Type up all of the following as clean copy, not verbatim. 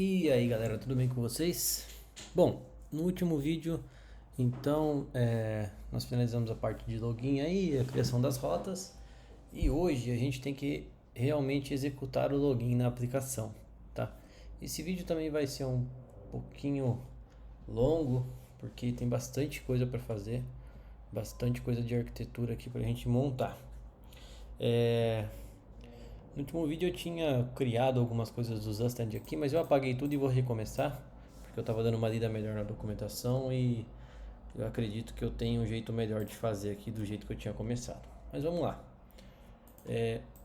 E aí galera, tudo bem com vocês? Bom, no último vídeo, então, nós finalizamos a parte de login aí, a criação das rotas. E hoje a gente tem que realmente executar o login na aplicação, tá? Esse vídeo também vai ser um pouquinho longo, porque tem bastante coisa para fazer, bastante coisa de arquitetura aqui para a gente montar. No último vídeo eu tinha criado algumas coisas do Zustand aqui, mas eu apaguei tudo e vou recomeçar, porque eu estava dando uma lida melhor na documentação e eu acredito que eu tenho um jeito melhor de fazer aqui do jeito que eu tinha começado. Mas vamos lá.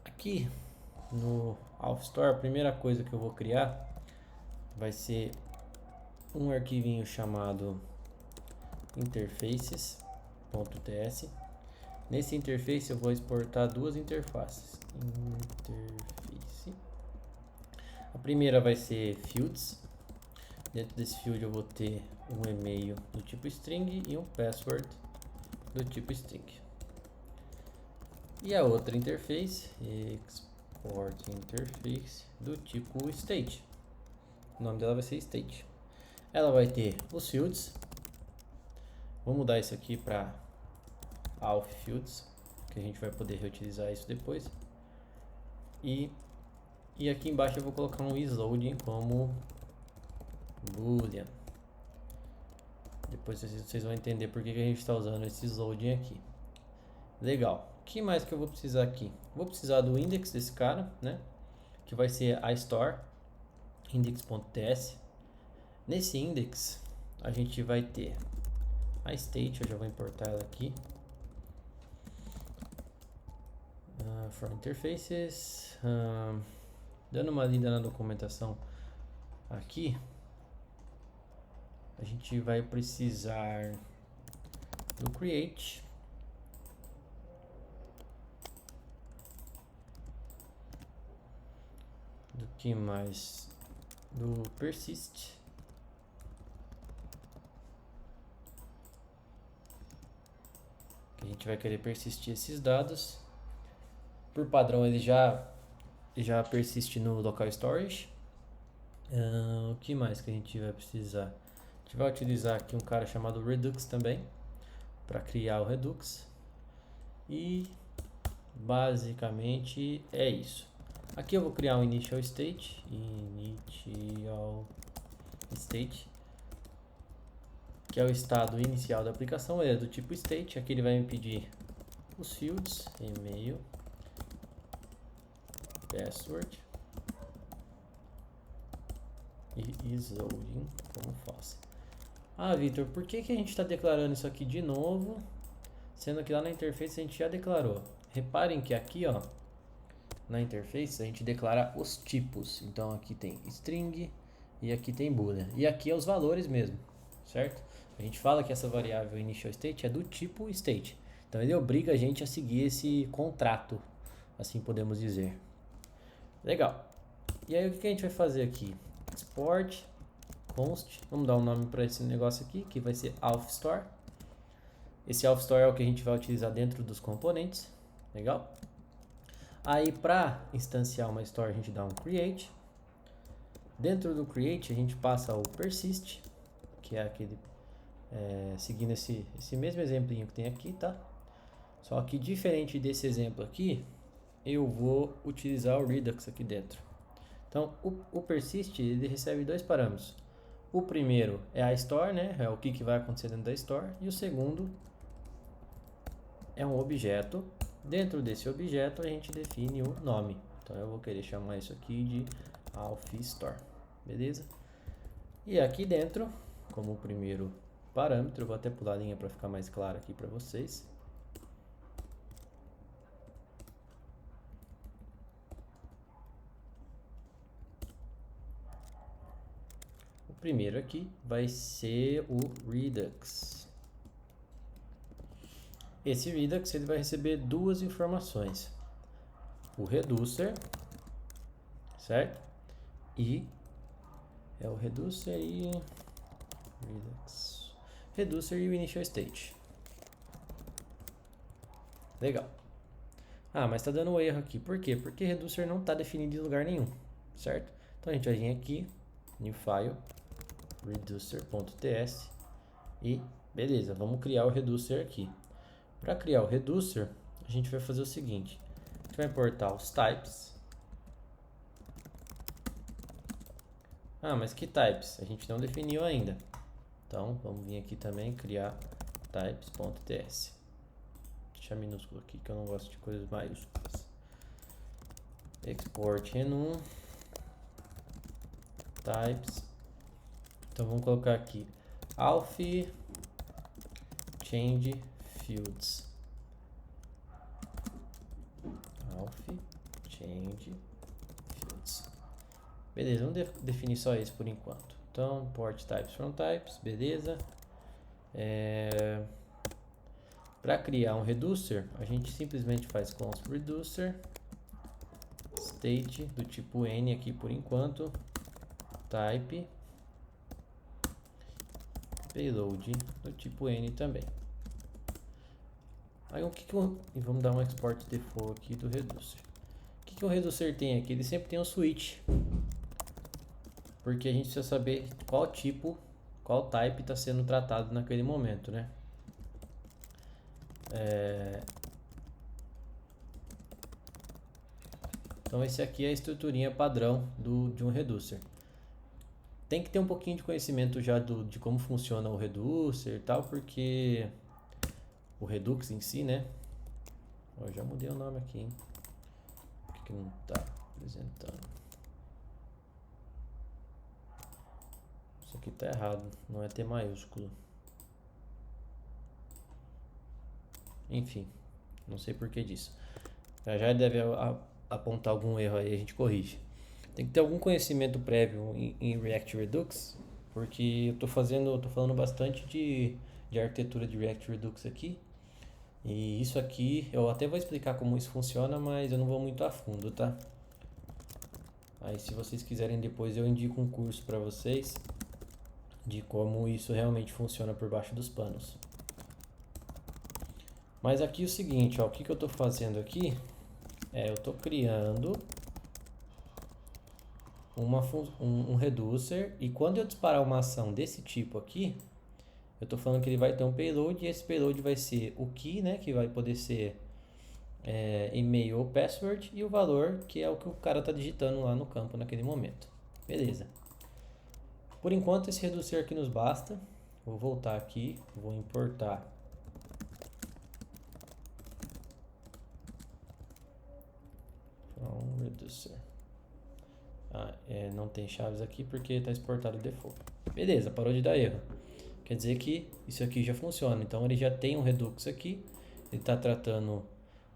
Aqui no Alpha Store, a primeira coisa que eu vou criar vai ser um arquivinho chamado interfaces.ts. Nesse interface eu vou exportar duas interfaces. Interface. A primeira vai ser fields. Dentro desse field eu vou ter um e-mail do tipo string e um password do tipo string. E a outra interface, export interface do tipo state. O nome dela vai ser state. Ela vai ter os fields. Vou mudar isso aqui para auth fields, que a gente vai poder reutilizar isso depois. E aqui embaixo eu vou colocar um isLoading como boolean. Depois vocês vão entender por que a gente está usando esse isLoading aqui. Legal. O que mais que eu vou precisar aqui? Vou precisar do index desse cara, né? Que vai ser a store index.ts. Nesse index a gente vai ter a state, eu já vou importar ela aqui. For interfaces, dando uma lida na documentação aqui, a gente vai precisar do create, do que mais, do persist, que a gente vai querer persistir esses dados. Por padrão ele já persiste no local storage. O que mais que a gente vai precisar? A gente vai utilizar aqui um cara chamado Redux também para criar o Redux. E basicamente é isso. Aqui eu vou criar um initial state, que é o estado inicial da aplicação. Ele é do tipo state. Aqui ele vai me pedir os fields, e-mail, password e isLoading como false. Ah, Vitor, por que a gente está declarando isso aqui de novo, sendo que lá na interface a gente já declarou? Reparem que aqui, ó, na interface a gente declara os tipos. Então aqui tem string e aqui tem boolean. E aqui é os valores mesmo, certo? A gente fala que essa variável initial state é do tipo state. Então ele obriga a gente a seguir esse contrato, assim podemos dizer. Legal. E aí o que a gente vai fazer aqui? Export const. Vamos dar um nome para esse negócio aqui, que vai ser Alpha Store. Esse Alpha Store é o que a gente vai utilizar dentro dos componentes. Legal? Aí para instanciar uma store a gente dá um create. Dentro do create a gente passa o persist, que é aquele seguindo esse mesmo exemplinho que tem aqui, tá? Só que diferente desse exemplo aqui, eu vou utilizar o Redux aqui dentro. Então, o persist ele recebe dois parâmetros. O primeiro é a store, né? É o que vai acontecer dentro da store. E o segundo é um objeto. Dentro desse objeto a gente define o nome. Então eu vou querer chamar isso aqui de Alpha Store. Beleza? E aqui dentro, como o primeiro parâmetro, eu vou até pular a linha para ficar mais claro aqui para vocês. O primeiro aqui vai ser o Redux. Esse Redux ele vai receber duas informações: o reducer, certo? E é o reducer e Redux. Reducer e o initial state. Legal. Ah, mas está dando erro aqui. Por quê? Porque reducer não está definido em lugar nenhum, certo? Então a gente vai vir aqui new file, reducer.ts e beleza, vamos criar o reducer aqui. Para criar o reducer, a gente vai fazer o seguinte, a gente vai importar os types. Ah, mas que types? A gente não definiu ainda. Então, vamos vir aqui também criar types.ts. Deixa minúsculo aqui que eu não gosto de coisas maiúsculas. Export enum types. Então vamos colocar aqui auth change fields. Auth change fields. Beleza, vamos definir só esse por enquanto. Então, port types from types, beleza. Para criar um reducer, a gente simplesmente faz const reducer state do tipo n aqui por enquanto, type payload do tipo n também. Aí e vamos dar um export default aqui do reducer. O que o reducer tem aqui? Ele sempre tem um switch, porque a gente precisa saber qual tipo, qual type está sendo tratado naquele momento, né? Então esse aqui é a estruturinha padrão de um reducer. Tem que ter um pouquinho de conhecimento já de como funciona o reducer e tal, porque o Redux em si, né? Eu já mudei o nome aqui, hein? Por que não está apresentando? Isso aqui tá errado, não é T maiúsculo. Enfim, não sei por que disso. Já deve apontar algum erro aí, a gente corrige. Tem que ter algum conhecimento prévio em React Redux, porque eu tô falando bastante de arquitetura de React Redux aqui. E isso aqui, eu até vou explicar como isso funciona, mas eu não vou muito a fundo, tá? Aí se vocês quiserem depois eu indico um curso para vocês de como isso realmente funciona por baixo dos panos. Mas aqui é o seguinte, ó, o que eu tô fazendo aqui eu tô criando um reducer, e quando eu disparar uma ação desse tipo aqui, eu tô falando que ele vai ter um payload, e esse payload vai ser o key, né, que vai poder ser e-mail ou password, e o valor, que é o que o cara tá digitando lá no campo naquele momento. Beleza. Por enquanto esse reducer aqui nos basta. Vou voltar aqui, vou importar reducer. Não tem chaves aqui porque está exportado o default. Beleza, parou de dar erro. Quer dizer que isso aqui já funciona. Então ele já tem um Redux aqui. Ele está tratando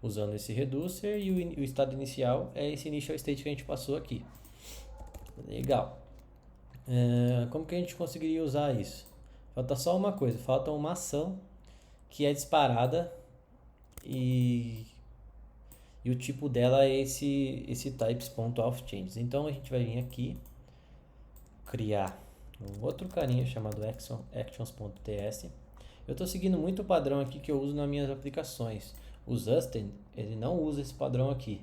usando esse reducer, e o estado inicial é esse initial state que a gente passou aqui. Legal. Como que a gente conseguiria usar isso? Falta só uma coisa. Falta uma ação que é disparada e o tipo dela é esse types.authChanges. Então a gente vai vir aqui, criar um outro carinha chamado actions.ts. Eu estou seguindo muito o padrão aqui que eu uso nas minhas aplicações. O Zusten, ele não usa esse padrão aqui.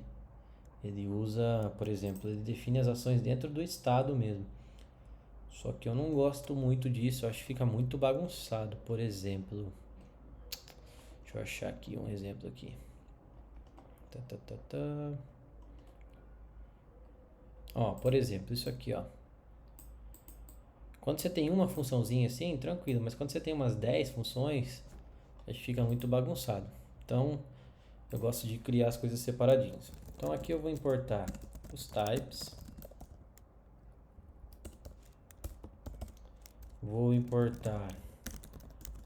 Ele usa, por exemplo, ele define as ações dentro do estado mesmo. Só que eu não gosto muito disso, eu acho que fica muito bagunçado. Por exemplo, deixa eu achar aqui um exemplo aqui. Ó, por exemplo, isso aqui, ó. Quando você tem uma funçãozinha assim, tranquilo, mas quando você tem umas 10 funções, acho que fica muito bagunçado. Então, eu gosto de criar as coisas separadinhas. Então aqui eu vou importar os types. Vou importar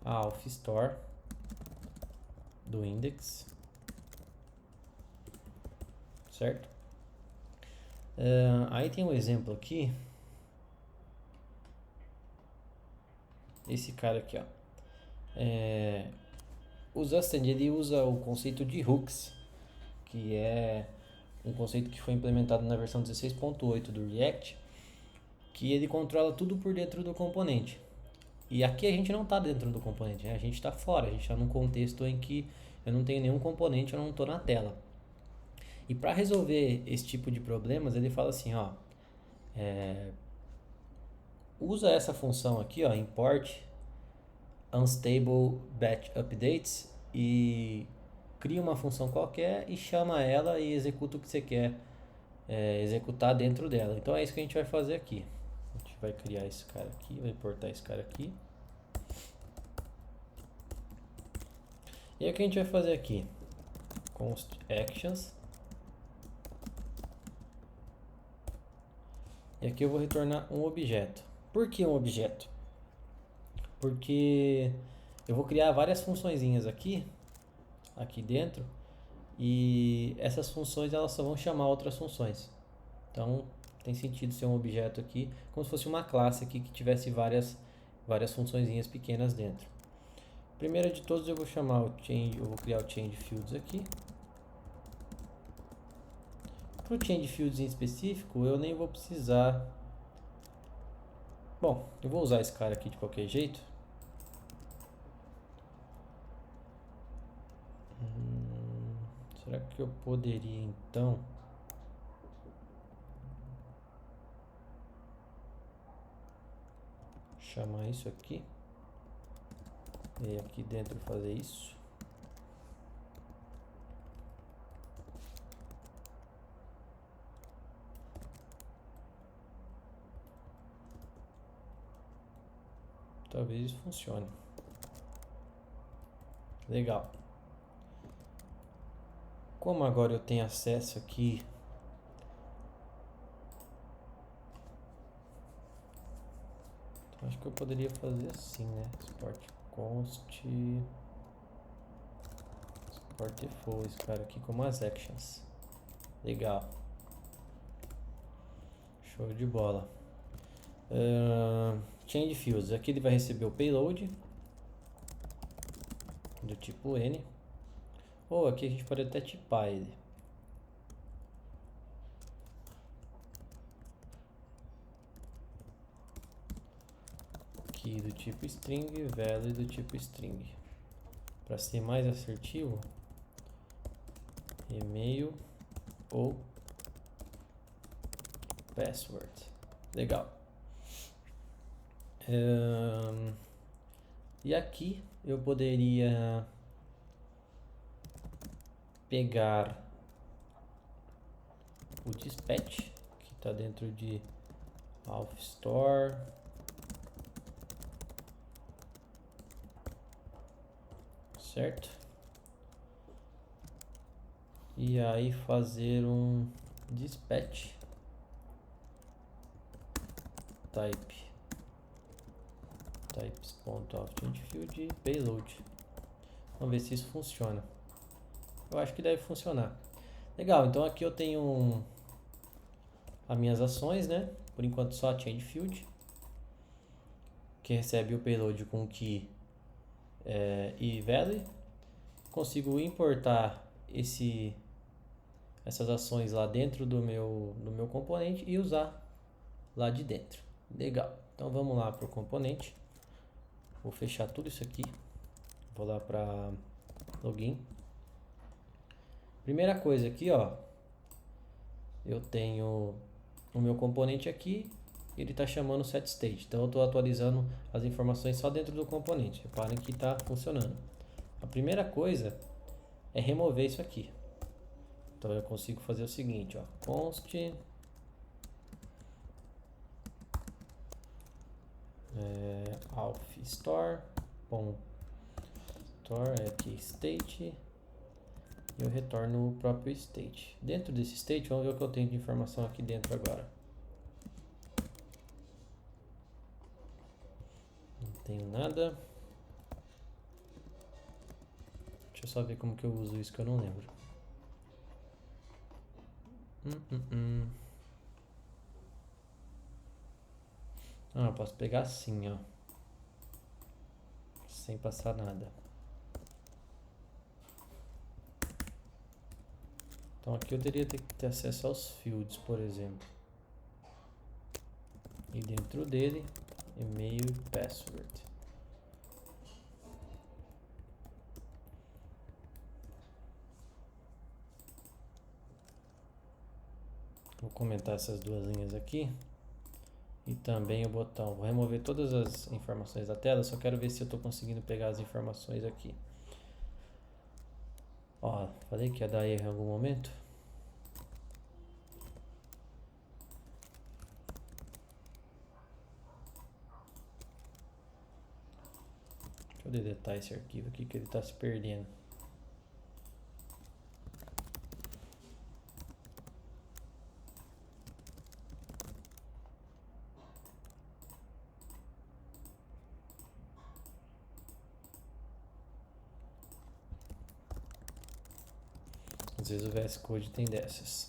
a auth store do index. Certo? Aí tem um exemplo aqui. Esse cara aqui, ó. O Zusten, ele usa o conceito de hooks, que é um conceito que foi implementado na versão 16.8 do React, que ele controla tudo por dentro do componente. E aqui a gente não está dentro do componente, né? A gente está fora, a gente está num contexto em que eu não tenho nenhum componente, eu não estou na tela. E para resolver esse tipo de problemas, ele fala assim, ó, usa essa função aqui, ó, import unstable batch updates e cria uma função qualquer e chama ela e executa o que você quer executar dentro dela. Então é isso que a gente vai fazer aqui. A gente vai criar esse cara aqui, vai importar esse cara aqui. E aí o que a gente vai fazer aqui? Const actions. E aqui eu vou retornar um objeto. Por que um objeto? Porque eu vou criar várias funçõezinhas aqui dentro, e essas funções elas só vão chamar outras funções. Então tem sentido ser um objeto aqui, como se fosse uma classe aqui que tivesse várias funçõezinhas pequenas dentro. Primeiro de todos eu vou chamar o change, eu vou criar o change fields aqui. Para o change fields em específico eu nem vou precisar. Bom, eu vou usar esse cara aqui de qualquer jeito. Será que eu poderia então chamar isso aqui e aqui dentro fazer isso? Talvez isso funcione. Legal. Como agora eu tenho acesso aqui então, acho que eu poderia fazer assim, né? Export const export default, esse cara aqui como as actions. Legal. Show de bola. Change fields. Aqui ele vai receber o payload do tipo N. Ou aqui a gente pode até tipar ele. Aqui do tipo string, value do tipo string. Para ser mais assertivo, e-mail ou password. Legal. E aqui eu poderia pegar o dispatch que está dentro de Auth Store, certo? E aí fazer um dispatch types.authChangeField e payload. Vamos ver se isso funciona. Eu acho que deve funcionar. Legal, então aqui eu tenho as minhas ações, né? Por enquanto só a changeField, que recebe o payload com key e value. Consigo importar essas ações lá dentro do meu componente e usar lá de dentro. Legal. Então vamos lá para o componente. Vou fechar tudo isso aqui. Vou lá para login. Primeira coisa aqui, ó. Eu tenho o meu componente aqui. Ele está chamando setState. Então eu estou atualizando as informações só dentro do componente. Reparem que está funcionando. A primeira coisa é remover isso aqui. Então eu consigo fazer o seguinte, ó. Const auth store aqui state e eu retorno o próprio state. Dentro desse state, vamos ver o que eu tenho de informação aqui dentro agora. Não tenho nada. Deixa eu só ver como que eu uso isso que eu não lembro. Ah, posso pegar assim, ó. Sem passar nada. Então aqui eu teria que ter acesso aos fields, por exemplo. E dentro dele, e-mail e password. Vou comentar essas duas linhas aqui. e também o botão. Vou remover todas as informações da tela, só quero ver se eu estou conseguindo pegar as informações aqui. Ó, falei que ia dar erro em algum momento. Deixa eu deletar esse arquivo aqui que ele está se perdendo. Às vezes o VS Code tem dessas.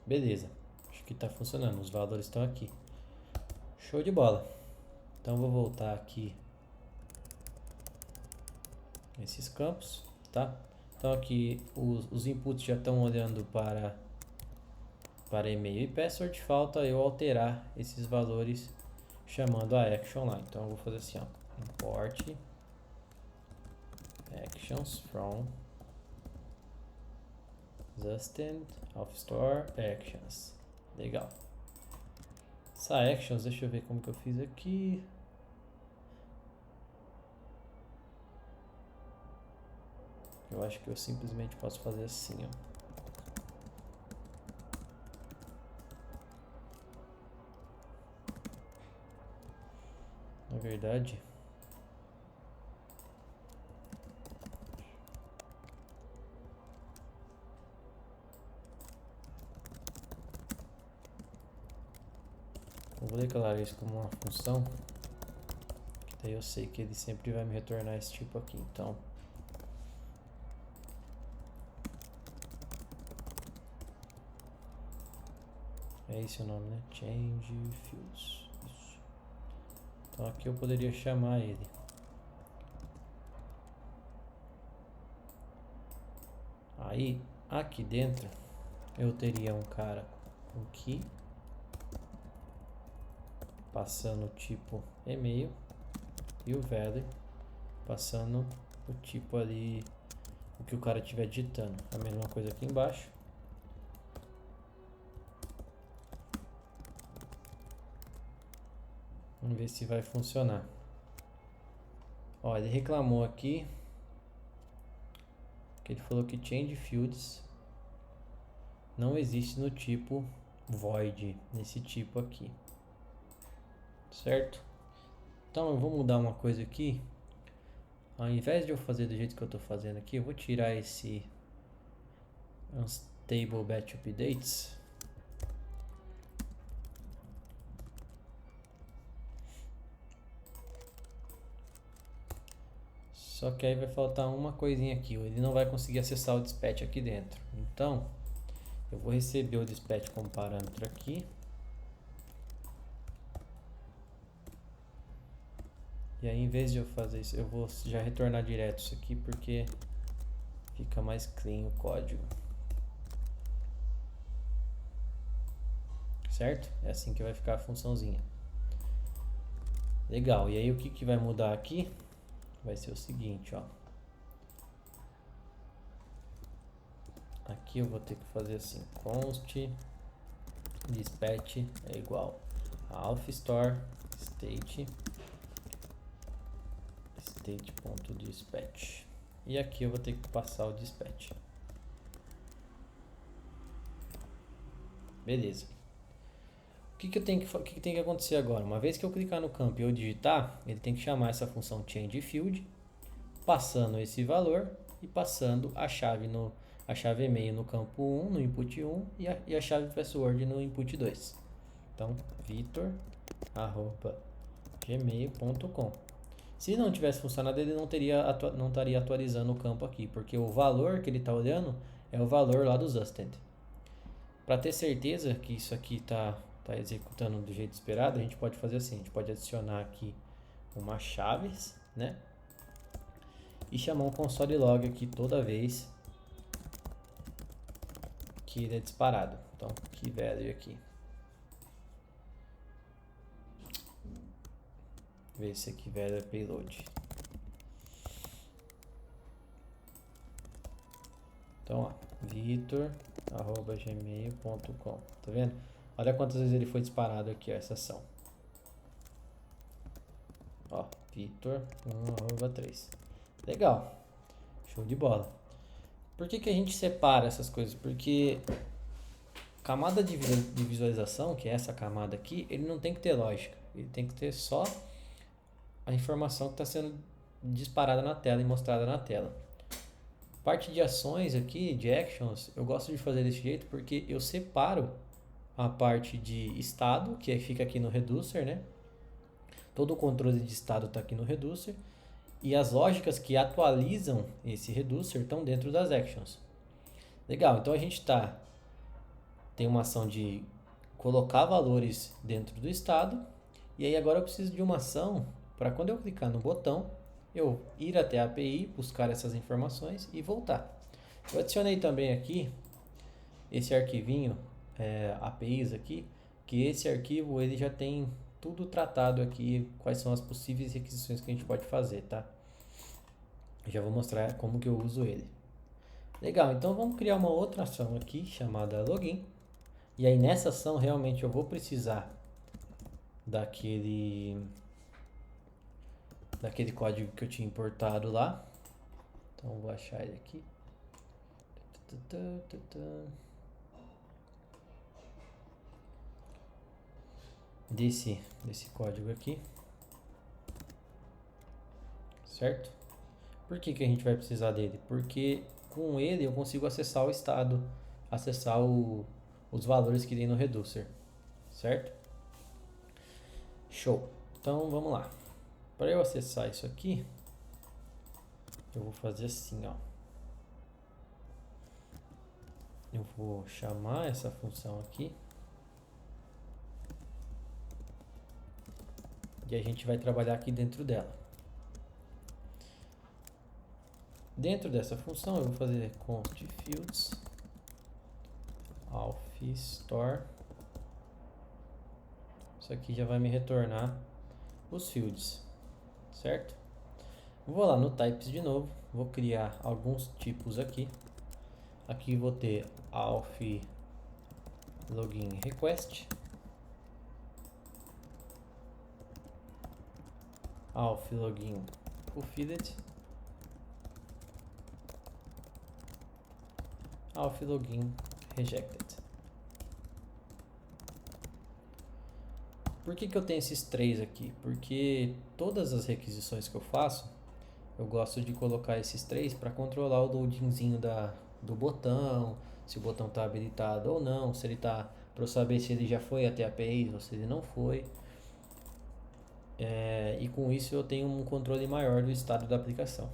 Beleza, acho que está funcionando, os valores estão aqui. Show de bola. Então vou voltar aqui nesses campos, tá? Então aqui os inputs já estão olhando para e-mail e password, falta eu alterar esses valores chamando a action lá. Então eu vou fazer assim, ó, import actions from Zustend Offstore actions. Legal. Essa actions, deixa eu ver como que eu fiz aqui. Eu acho que eu simplesmente posso fazer assim, ó. Na verdade, eu vou declarar isso como uma função, que daí eu sei que ele sempre vai me retornar esse tipo aqui. Então, é esse o nome, né? Change fields. Isso. Então aqui eu poderia chamar ele. Aí, aqui dentro, eu teria um cara com key, passando o tipo e-mail, e o value, passando o tipo ali, o que o cara estiver digitando. A mesma coisa aqui embaixo. Vamos ver se vai funcionar. Ó, ele reclamou aqui que ele falou que change fields não existe no tipo void, nesse tipo aqui, certo? Então eu vou mudar uma coisa aqui. Ao invés de eu fazer do jeito que eu estou fazendo aqui, eu vou tirar esse unstable batch updates. Só que aí vai faltar uma coisinha aqui, ele não vai conseguir acessar o dispatch aqui dentro. Então, eu vou receber o dispatch como parâmetro aqui. E aí, em vez de eu fazer isso, eu vou já retornar direto isso aqui, porque fica mais clean o código. Certo? É assim que vai ficar a funçãozinha. Legal, e aí o que vai mudar aqui? Vai ser o seguinte, ó. Aqui eu vou ter que fazer assim, const dispatch é igual a alphstore state.dispatch. E aqui eu vou ter que passar o dispatch. Beleza. O que tem que acontecer agora? Uma vez que eu clicar no campo e eu digitar, ele tem que chamar essa função changeField, passando esse valor e passando a chave e-mail no campo 1, no input 1, e a chave password no input 2. Então, vitor@gmail.com. Se não tivesse funcionado, ele não estaria atualizando o campo aqui, porque o valor que ele está olhando é o valor lá do Zustend. Para ter certeza que isso aqui está executando do jeito esperado, a gente pode fazer assim, a gente pode adicionar aqui uma chaves, né? E chamar um console log aqui toda vez que ele é disparado. Então, key value aqui. ver se aqui value payload. Então, ó, vitor@gmail.com. Tá vendo? Olha quantas vezes ele foi disparado aqui, ó, essa ação. Ó, vitor1@3. Legal. Show de bola. Por que que a gente separa essas coisas? Porque camada de visualização, que é essa camada aqui, ele não tem que ter lógica. Ele tem que ter só a informação que está sendo disparada na tela e mostrada na tela. Parte de ações aqui, de actions, eu gosto de fazer desse jeito porque eu separo a parte de estado, que fica aqui no reducer, né? Todo o controle de estado está aqui no reducer. E as lógicas que atualizam esse reducer estão dentro das actions. Legal, então a gente tem uma ação de colocar valores dentro do estado. E aí agora eu preciso de uma ação para quando eu clicar no botão, eu ir até a API, buscar essas informações e voltar. Eu adicionei também aqui esse arquivinho, APIs aqui, que esse arquivo ele já tem tudo tratado aqui, quais são as possíveis requisições que a gente pode fazer, tá? Eu já vou mostrar como que eu uso ele. Legal, então vamos criar uma outra ação aqui, chamada login. E aí nessa ação realmente eu vou precisar daquele código que eu tinha importado lá. Então vou achar ele aqui. Desse código aqui. Certo? Por que que a gente vai precisar dele? Porque com ele eu consigo acessar o estado, acessar os valores que tem no reducer. Certo? Show. Então vamos lá. Para eu acessar isso aqui, eu vou fazer assim, ó. Eu vou chamar essa função aqui. E a gente vai trabalhar aqui dentro dela. Dentro dessa função eu vou fazer const fields auth store. Isso aqui já vai me retornar os fields, certo? Vou lá no types de novo, vou criar alguns tipos aqui. Aqui vou ter auth login request, auth login fulfilled, auth login rejected. Por que que eu tenho esses três aqui? Porque todas as requisições que eu faço, eu gosto de colocar esses três para controlar o loadingzinho do botão, se o botão está habilitado ou não, se ele está, para eu saber se ele já foi até a API ou se ele não foi. E com isso eu tenho um controle maior do estado da aplicação.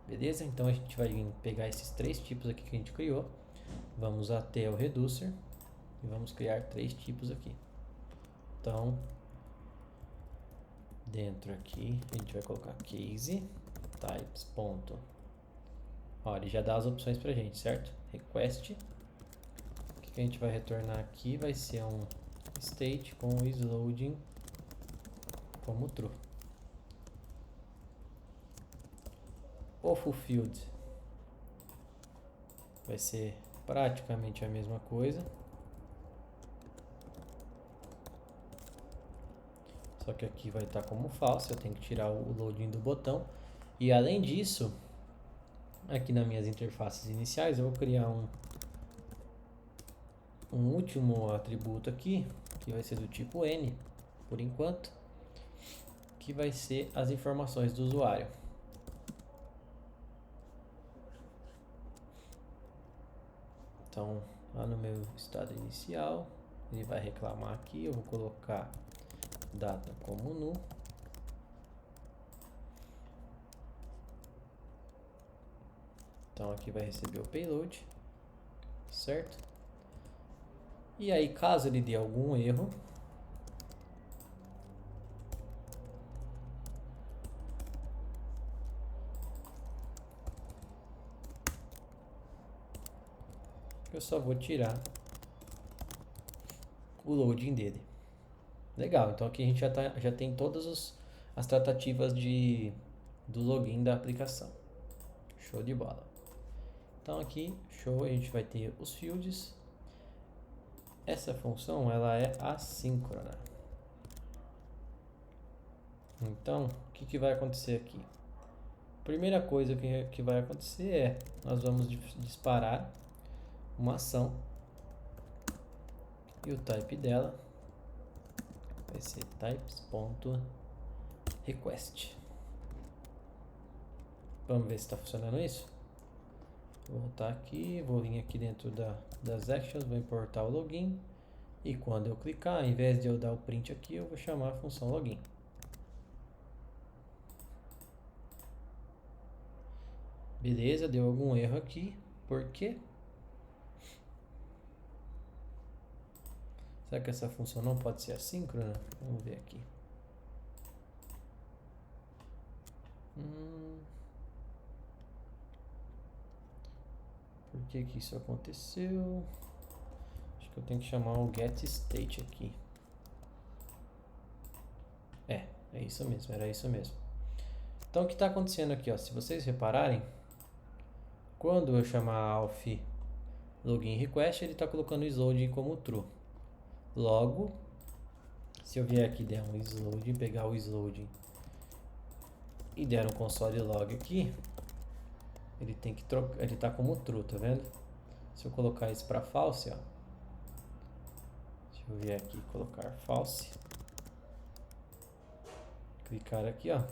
Beleza? Então a gente vai pegar esses três tipos aqui que a gente criou, vamos até o reducer e vamos criar três tipos aqui. Então, dentro aqui a gente vai colocar case types ponto. Ó, ele já dá as opções pra gente, certo? Request. O que a gente vai retornar aqui vai ser um state com o isLoading como true. O fulfilled vai ser praticamente a mesma coisa, só que aqui vai estar como false, eu tenho que tirar o loading do botão. E além disso, aqui nas minhas interfaces iniciais, eu vou criar um último atributo aqui, que vai ser do tipo N, por enquanto, que vai ser as informações do usuário. Então, lá no meu estado inicial, ele vai reclamar aqui, eu vou colocar data como nu. Então aqui vai receber o payload, certo? E aí, caso ele dê algum erro, eu só vou tirar o loading dele. Legal, então aqui a gente já tem todas as tratativas do login da aplicação. Show de bola. Então aqui, show, a gente vai ter os fields. Essa função ela é assíncrona. Então, o que vai acontecer aqui? Primeira coisa que vai acontecer é, nós vamos disparar uma ação e o type dela vai ser types.request. Vamos ver se está funcionando isso? Vou voltar aqui, vou vir aqui dentro das actions, vou importar o login e quando eu clicar, ao invés de eu dar o print aqui, eu vou chamar a função login. Beleza, deu algum erro aqui, por quê? Será que essa função não pode ser assíncrona? Vamos ver aqui. Por que isso aconteceu? Acho que eu tenho que chamar o getState aqui. É isso mesmo, era isso mesmo. Então o que está acontecendo aqui, ó, se vocês repararem, quando eu chamar alf login request, ele está colocando o sloading como true. Logo, se eu vier aqui e der um sloading, pegar o sloading e der um console log aqui, ele tem que trocar, ele está como true, tá vendo? Se eu colocar isso para false, ó. Deixa eu vir aqui e colocar false. Clicar aqui, ó.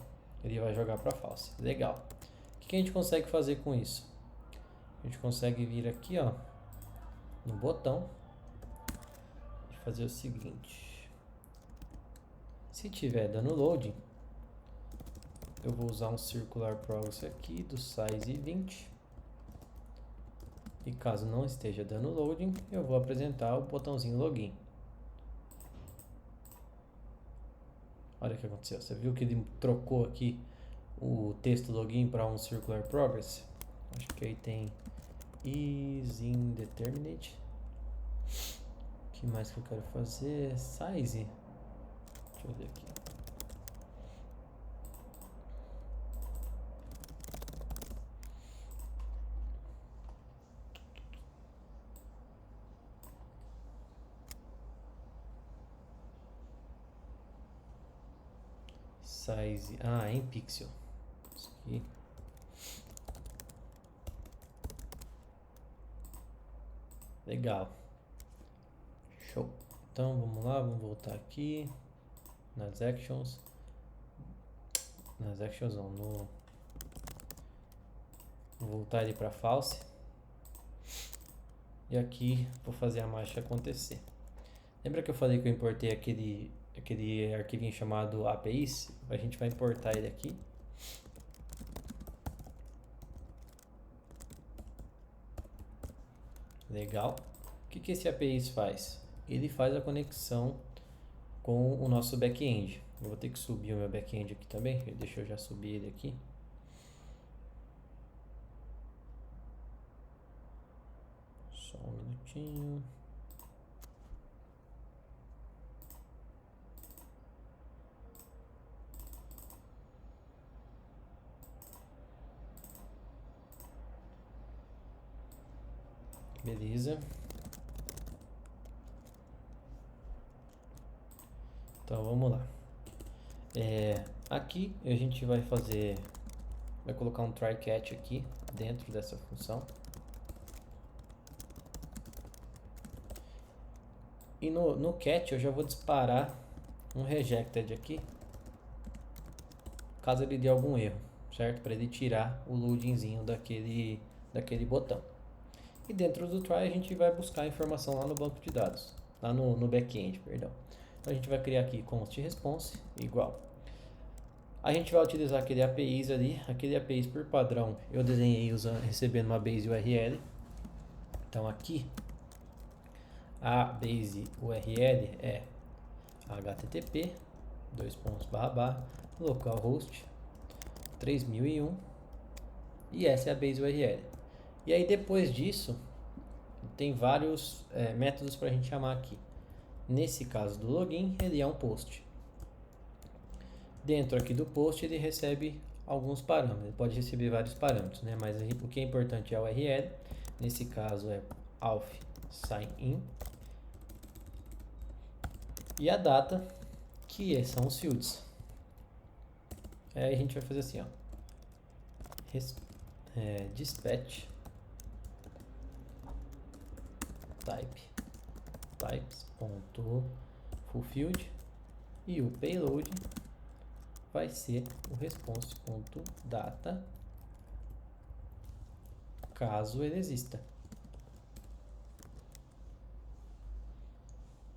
Ele vai jogar para false. Legal. O que a gente consegue fazer com isso? A gente consegue vir aqui, ó, no botão e fazer o seguinte. Se tiver dando loading, eu vou usar um circular progress aqui do size 20. E caso não esteja dando loading, eu vou apresentar o botãozinho login. Olha o que aconteceu. Você viu que ele trocou aqui o texto login para um circular progress? Acho que aí tem is indeterminate. O que mais que eu quero fazer? Size. Deixa eu ver aqui. Size. Em pixel. Isso aqui. Legal. Show. Então vamos lá, vamos voltar aqui nas actions. Nas actions não, vou voltar ele para false. E aqui vou fazer a mágica acontecer. Lembra que eu falei que eu importei aquele arquivinho chamado APIs? A gente vai importar ele aqui. Legal. O que esse APIs faz? Ele faz a conexão com o nosso back-end. Eu vou ter que subir o meu back-end aqui também. Deixa eu já subir ele aqui. Só um minutinho. Beleza. Então vamos lá. Aqui a gente vai colocar um try catch aqui dentro dessa função. E no catch eu já vou disparar um rejected aqui, caso ele dê algum erro, certo? Para ele tirar o loadingzinho daquele botão. E dentro do try a gente vai buscar a informação lá no banco de dados, lá no back-end, perdão. Então a gente vai criar aqui const response igual. A gente vai utilizar aquele APIs ali, aquele APIs por padrão eu desenhei recebendo uma base URL. Então aqui a base URL é http localhost 3001 e essa é a base URL. E aí depois disso tem vários métodos para a gente chamar aqui. Nesse caso do login, ele é um post. Dentro aqui do post ele recebe alguns parâmetros, ele pode receber vários parâmetros, né? Mas o que é importante é a URL, nesse caso é auth sign in, e a data, que são os fields. Aí a gente vai fazer assim, ó, dispatch types.fullfield, e o payload vai ser o response.data, caso ele exista.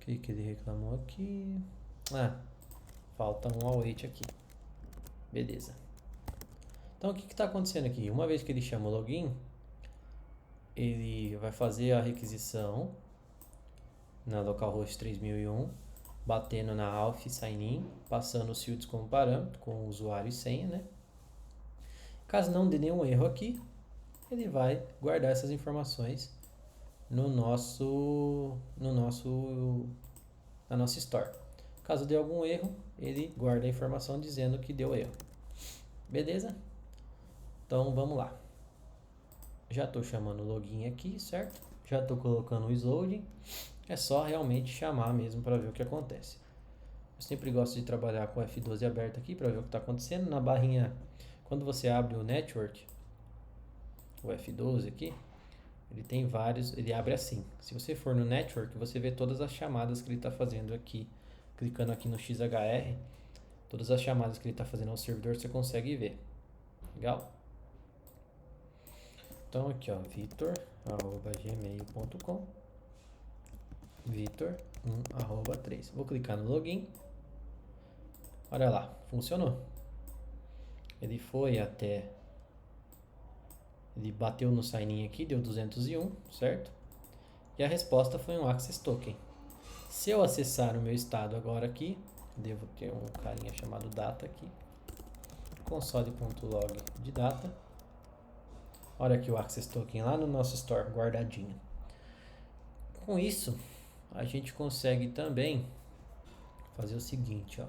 O que ele reclamou aqui? Falta um await aqui. Beleza. Então o que está acontecendo aqui? Uma vez que ele chama o login, ele vai fazer a requisição na localhost 3001, batendo na auth sign in, passando os fields como parâmetro, com o usuário e senha, né? Caso não dê nenhum erro aqui, ele vai guardar essas informações na nossa store. Caso dê algum erro, ele guarda a informação dizendo que deu erro. Beleza? Então vamos lá. Já estou chamando o login aqui, certo? Já estou colocando o isloading. É só realmente chamar mesmo para ver o que acontece. Eu sempre gosto de trabalhar com o F12 aberto aqui para ver o que está acontecendo. Na barrinha, quando você abre o network, o F12 aqui, ele tem vários, ele abre assim. Se você for no network, você vê todas as chamadas que ele está fazendo aqui. Clicando aqui no XHR, todas as chamadas que ele está fazendo ao servidor, você consegue ver. Legal? Então aqui, ó, vitor@gmail.com, vitor1@3. Vou clicar no login. Olha lá, funcionou. Ele foi até, ele bateu no sign in aqui, deu 201, certo? E a resposta foi um access token. Se eu acessar o meu estado agora aqui, devo ter um carinha chamado data aqui, console.log de data. Olha aqui o access token lá no nosso store, guardadinho. Com isso, a gente consegue também fazer o seguinte, ó.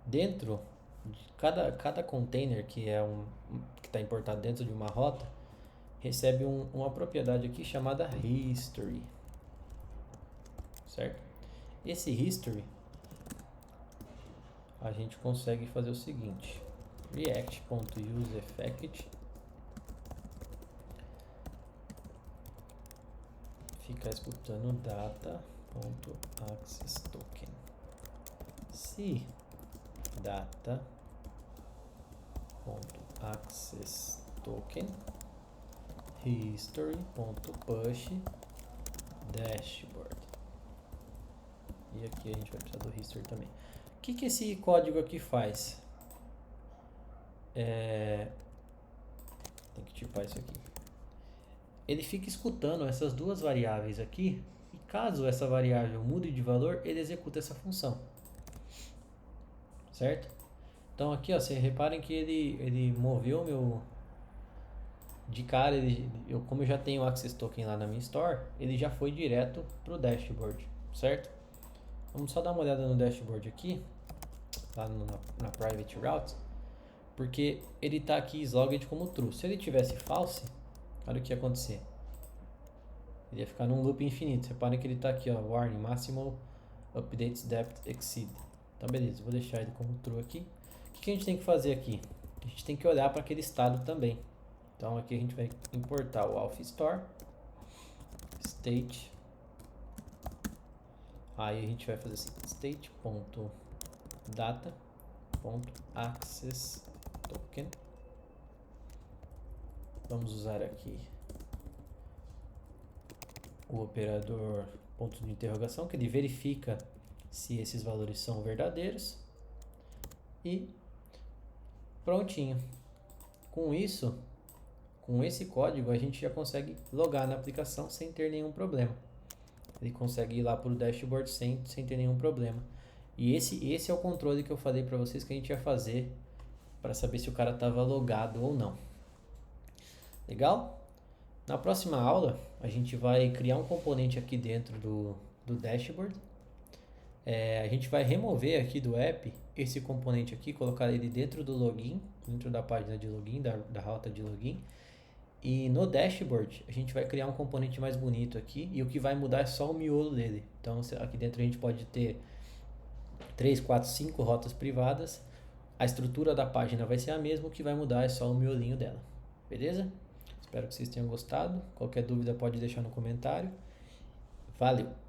Dentro de cada container que está importado dentro de uma rota, recebe uma propriedade aqui chamada history, certo? Esse history, a gente consegue fazer o seguinte: react.useEffect fica escutando data.accessToken. Se data.accessToken history.push dashboard. E aqui a gente vai precisar do history também. O que esse código aqui faz? Tem que tipar isso aqui. Ele fica escutando essas duas variáveis aqui, e caso essa variável mude de valor, ele executa essa função. Certo? Então aqui, ó, vocês reparem que ele moveu meu... De cara, como eu já tenho o Access Token lá na minha Store, ele já foi direto pro dashboard, certo? Vamos só dar uma olhada no dashboard aqui, lá na Private Routes, porque ele está aqui slogged como true. Se ele tivesse false, olha o que ia acontecer. Ele ia ficar num loop infinito. Reparem que ele está aqui, ó, warning, maximal updates depth exceed. Então beleza, vou deixar ele como true aqui. O que a gente tem que fazer aqui? A gente tem que olhar para aquele estado também. Então aqui a gente vai importar o Auth Store, state. Aí a gente vai fazer assim, state.data.accessToken. Vamos usar aqui o operador ponto de interrogação, que ele verifica se esses valores são verdadeiros. E prontinho. Com isso, com esse código, a gente já consegue logar na aplicação sem ter nenhum problema. Ele consegue ir lá para o dashboard sem ter nenhum problema. E esse é o controle que eu falei para vocês que a gente ia fazer para saber se o cara estava logado ou não. Legal? Na próxima aula, a gente vai criar um componente aqui dentro do dashboard. A gente vai remover aqui do app esse componente aqui, colocar ele dentro do login, dentro da página de login, da rota de login. E no dashboard a gente vai criar um componente mais bonito aqui e o que vai mudar é só o miolo dele. Então aqui dentro a gente pode ter 3, 4, 5 rotas privadas. A estrutura da página vai ser a mesma, o que vai mudar é só o miolinho dela. Beleza? Espero que vocês tenham gostado. Qualquer dúvida pode deixar no comentário. Valeu!